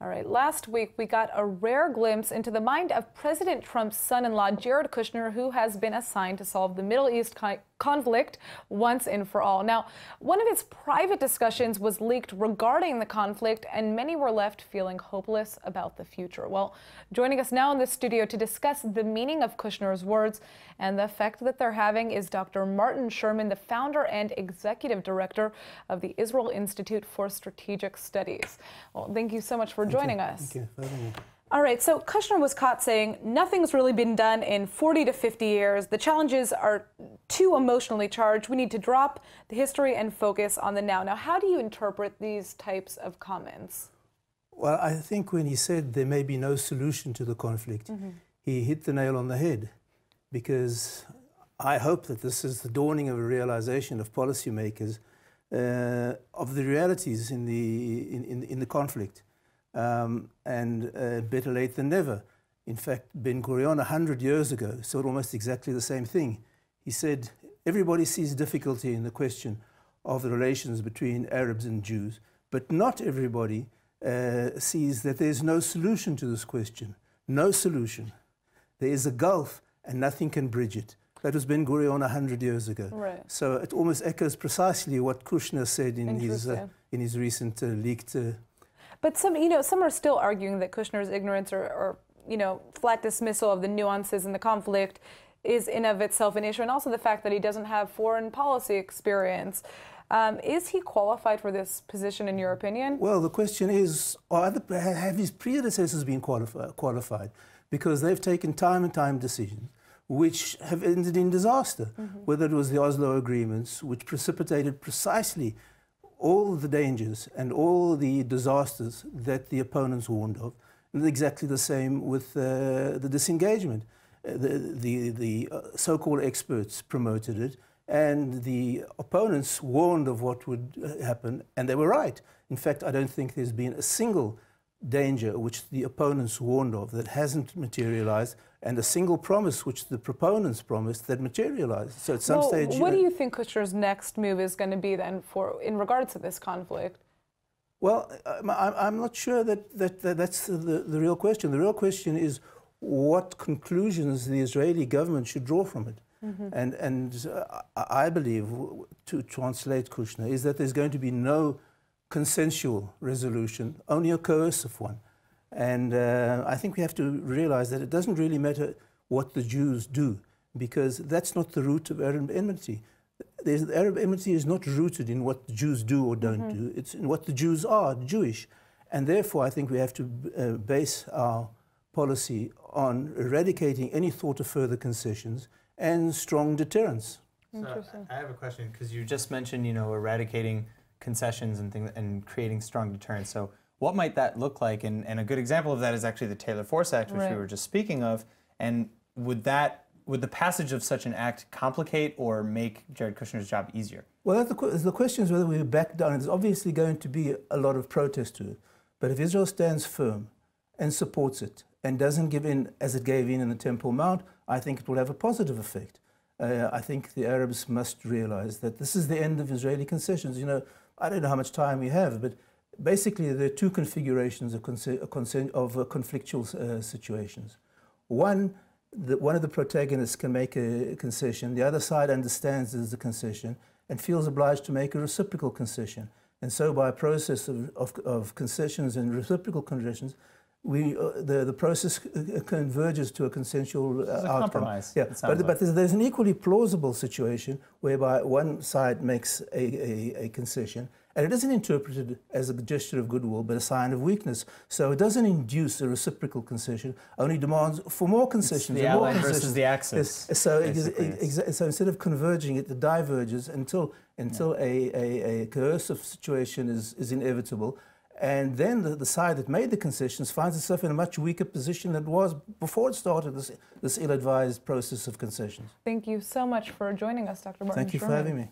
All right, last week we got a rare glimpse into the mind of President Trump's son-in-law, Jared Kushner, who has been assigned to solve the Middle East conflict once and for all. Now, one of his private discussions was leaked regarding the conflict, and many were left feeling hopeless about the future. Well, joining us now in the studio to discuss the meaning of Kushner's words and the effect that they're having is Dr. Martin Sherman, the founder and executive director of the Israel Institute for Strategic Studies. Well, thank you so much for joining us. Thank you for having me. All right, so Kushner was caught saying nothing's really been done in 40 to 50 years. The challenges are too emotionally charged. We need to drop the history and focus on the now. Now, how do you interpret these types of comments? Well, I think when he said there may be no solution to the conflict, he hit the nail on the head, because I hope that this is the dawning of a realization of policymakers of the realities in the conflict. Better late than never. In fact, Ben Gurion 100 years ago said almost exactly the same thing. He said, everybody sees difficulty in the question of the relations between Arabs and Jews, but not everybody sees that there's no solution to this question. No solution. There is a gulf and nothing can bridge it. That was Ben Gurion 100 years ago. Right. So it almost echoes precisely what Kushner said in his recent leaked. But some are still arguing that Kushner's ignorance or flat dismissal of the nuances in the conflict is in of itself an issue, and also the fact that he doesn't have foreign policy experience. Is he qualified for this position, in your opinion? Well, the question is, have his predecessors been qualified? Because they've taken time and time decisions which have ended in disaster, whether it was the Oslo agreements, which precipitated precisely all the dangers and all the disasters that the opponents warned of, and exactly the same with the disengagement. The so-called experts promoted it, and the opponents warned of what would happen, and they were right. In fact, I don't think there's been a single danger which the opponents warned of that hasn't materialized, and a single promise which the proponents promised that materialized. So at some stage... What do you think Kushner's next move is going to be then in regards to this conflict? Well, I'm not sure that's the real question. The real question is what conclusions the Israeli government should draw from it. And I believe, to translate Kushner, is that there's going to be no consensual resolution, only a coercive one. And I think we have to realize that it doesn't really matter what the Jews do, because that's not the root of Arab enmity. Arab enmity is not rooted in what the Jews do or don't do. It's in what the Jews are, Jewish. And therefore, I think we have to base our policy on eradicating any thought of further concessions and strong deterrence. So I have a question, because you just mentioned, eradicating concessions and things and creating strong deterrence. So what might that look like? And a good example of that is actually the Taylor Force Act, which we were just speaking of. And would the passage of such an act complicate or make Jared Kushner's job easier? Well, the question is whether we back down. There's obviously going to be a lot of protest to it. But if Israel stands firm and supports it and doesn't give in as it gave in the Temple Mount, I think it will have a positive effect. I think the Arabs must realize that this is the end of Israeli concessions. I don't know how much time we have, but basically there are two configurations of conflictual situations. One of the protagonists can make a concession, the other side understands there's a concession and feels obliged to make a reciprocal concession. And so by a process of concessions and reciprocal concessions, the process converges to a consensual outcome. Compromise. Yeah, but there's an equally plausible situation whereby one side makes a concession, and it isn't interpreted as a gesture of goodwill, but a sign of weakness. So it doesn't induce a reciprocal concession, only demands for more concessions. It's the ally versus the axis. So instead of converging, it diverges until a coercive situation is inevitable. And then the side that made the concessions finds itself in a much weaker position than it was before it started this ill-advised process of concessions. Thank you so much for joining us, Dr. Martin Sherman. Thank you for having me.